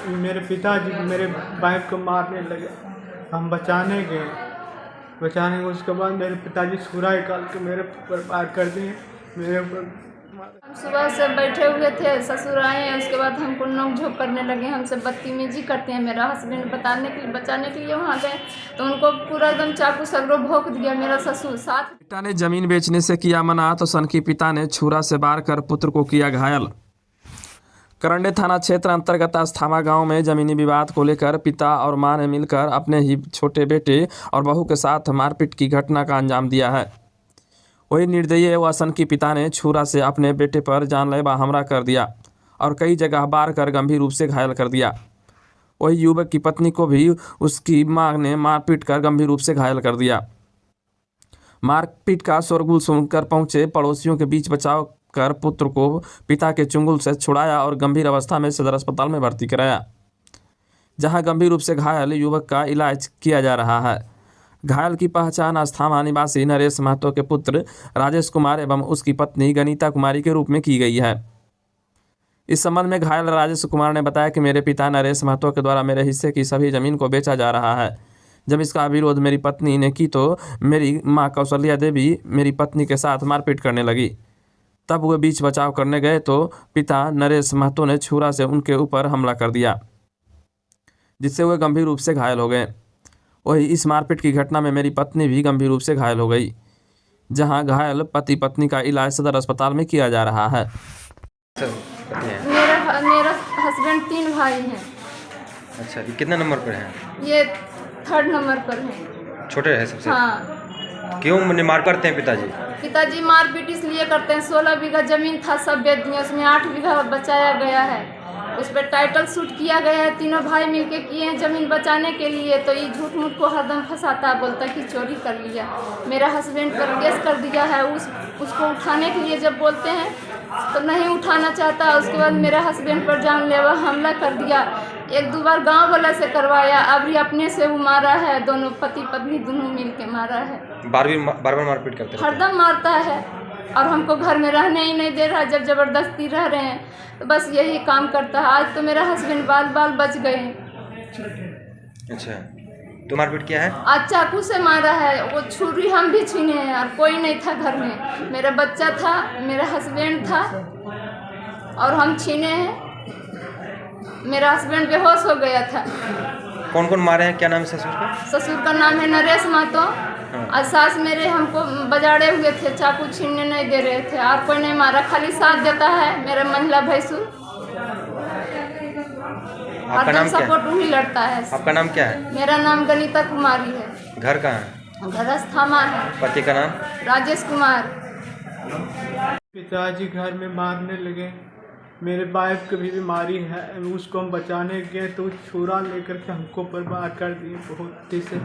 मेरे पिताजी मेरे बाइक को मारने लगे। हम बचाने गए, उसके बाद मेरे पिताजी छुरा निकाल के मेरे ऊपर वार कर दिए। मेरे ऊपर हम सुबह से बैठे हुए थे, ससुर आए, उसके बाद हमको नोक-झोंक करने लगे, हमसे बदतमीजी करते हैं। मेरा हस्बैंड बचाने के लिए वहाँ गए तो उनको पूरा एकदम चाकू सगरों भोंक दिया मेरा ससुर। साथ बेटा ने जमीन बेचने से किया मना तो सनकी पिता ने छुरा से वार कर पुत्र को किया घायल। करंडे थाना क्षेत्र अंतर्गत अस्थामा गांव में जमीनी विवाद को लेकर पिता और मां ने मिलकर अपने ही छोटे बेटे और बहू के साथ मारपीट की घटना का अंजाम दिया है। वही निर्दयी व सनकी पिता ने छुरा से अपने बेटे पर जानलेवा हमला कर दिया और कई जगह वार कर गंभीर रूप से घायल कर दिया। वही युवक की पत्नी को भी उसकी मां ने मारपीट कर गंभीर रूप से घायल कर दिया। मारपीट का शोरगुल सुनकर पहुंचे पड़ोसियों के बीच बचाव कर पुत्र को पिता के चुंगल से छुड़ाया और गंभीर अवस्था में सदर अस्पताल में भर्ती कराया, जहां गंभीर रूप से घायल युवक का इलाज किया जा रहा है। घायल की पहचान अस्थामा निवासी नरेश महतो के पुत्र राजेश कुमार एवं उसकी पत्नी गनीता कुमारी के रूप में की गई है। इस संबंध में घायल राजेश कुमार ने बताया कि मेरे पिता नरेश महतो के द्वारा मेरे हिस्से की सभी जमीन को बेचा जा रहा है। जब इसका विरोध मेरी पत्नी ने की तो मेरी मां कौशल्या देवी मेरी पत्नी के साथ मारपीट करने लगी। तब वे बीच बचाव करने गए तो पिता नरेश महतो ने छुरा से उनके ऊपर हमला कर दिया, जिससे वे गंभीर रूप से घायल हो गए। वही इस मारपीट की घटना में मेरी पत्नी भी गंभीर रूप से घायल हो गई, जहां घायल पति पत्नी का इलाज सदर अस्पताल में किया जा रहा है। मेरा हस्बैंड 3 भाई हैं। अच्छा, ये कितना नंबर पर हैं? ये 3rd नंबर पर हैं। छोटे हैं सबसे? हाँ। क्यों मार करते हैं पिताजी? पिताजी मारपीट इसलिए करते हैं, 16 बीघा जमीन था, सब बेच दिए, उसमें 8 बीघा बचाया गया है। उस पर टाइटल शूट किया गया है, तीनों भाई मिलके किए हैं जमीन बचाने के लिए। तो ये झूठ मूठ को हरदम फंसाता, बोलता कि चोरी कर लिया। मेरा हस्बैंड पर केस कर दिया है। उसको उठाने के लिए जब बोलते हैं तो नहीं उठाना चाहता। उसके बाद मेरा हस्बैंड पर जानलेवा हमला कर दिया। 1-2 बार गाँव वाला से करवाया, अभी अपने से वो मारा है। दोनों पति पत्नी दोनों मिल के मारा है। बार मारपीट करते हैं? हरदम मारता है और हमको घर में रहने ही नहीं दे रहा। जब ज़बरदस्ती रह रहे हैं तो बस यही काम करता है। आज तो मेरा हस्बैंड बाल बच गए। अच्छा, तो मारपीट किया है? आज चाकू से मारा है। वो छुरी हम भी छीने हैं और कोई नहीं था घर में। मेरा बच्चा था, मेरा हस्बैंड था और हम छीने हैं। मेरा हस्बैंड बेहोश हो गया था। कौन कौन मारे हैं? क्या नाम है ससुर का? ससुर का नाम है नरेश महतो और सास मेरे हमको बजाड़े हुए थे, चाकू छीनने नहीं दे रहे थे और कोई नहीं मारा, खाली साथ देता है मेरा महिला भैंसुर। आपका नाम क्या सपोर्ट वही लड़ता है। आपका नाम क्या है? मेरा नाम गनीता कुमारी है। घर कहाँ है? घर अस्थामा है। पति का नाम? राजेश कुमार। पिताजी घर में मारने लगे। मेरे वाइफ की भी बीमारी है, उसको हम बचाने गए तो छुरा लेकर के हमको पर वार कर दिए बहुत से।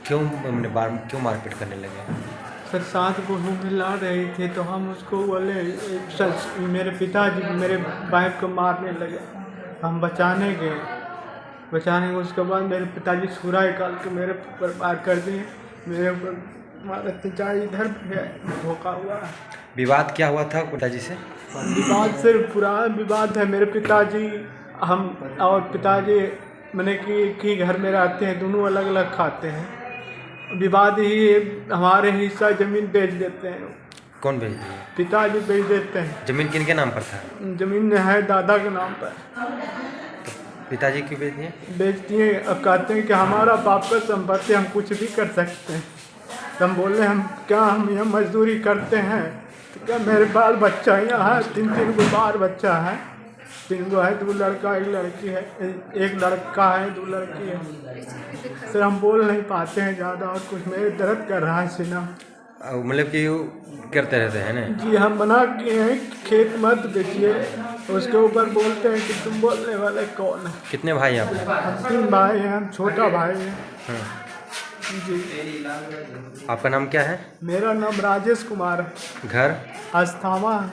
क्यों मारपीट करने लगे? सर साथ को हम मिला रहे थे तो हम उसको बोले, सर मेरे पिताजी मेरे वाइफ को मारने लगे। हम बचाने गए, उसके बाद मेरे पिताजी छुरा निकाल के मेरे ऊपर वार कर दिए। मेरे ऊपर इधर धोखा हुआ है। विवाद क्या हुआ था पिताजी से? विवाद सिर्फ पुराना विवाद है। मेरे पिताजी हम और पिताजी मैंने कि घर में रहते हैं, दोनों अलग अलग खाते हैं। विवाद ही हमारे हिस्सा ज़मीन बेच देते हैं। कौन बेच दिए? पिताजी बेच देते हैं। जमीन किनके नाम पर था? जमीन है दादा के नाम पर। तो पिताजी क्यों बेच दिए? बेचती हैं। अब कहते हैं कि हमारा बाप का संपत्ति, हम कुछ भी कर सकते हैं। तो हम बोले हम यहाँ मजदूरी करते हैं तो क्या मेरे बाल बच्चा यहाँ है, 3 गो बाल बच्चा है। 3 गो है, 2 लड़का 1 लड़की है, 1 लड़का है 2 लड़की है। सर हम बोल नहीं पाते हैं ज़्यादा और कुछ। मेरे दर्द कर रहा है सीना। मतलब कि करते रहते हैं ना? जी, हम मना किए हैं खेत मत बेचिए। उसके ऊपर बोलते हैं कि तुम बोलने वाले कौन है। कितने भाई हैं आप? हम 3 भाई हैं, हम छोटा भाई है। जी। आपका नाम क्या है? मेरा नाम राजेश कुमार है। घर? अस्थामा है।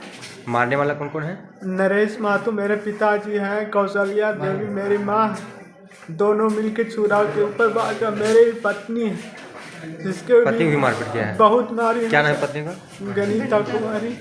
मारने वाला कौन कौन है? नरेश महतो मेरे पिताजी हैं, कौशल्या देवी मेरी माँ है। दोनों मिलके छुरा के ऊपर बाका। मेरी पत्नी है, जिसके पत्नी भी मारपीट किया है? बहुत मारी। क्या नाम है पत्नी का? गनीता कुमारी।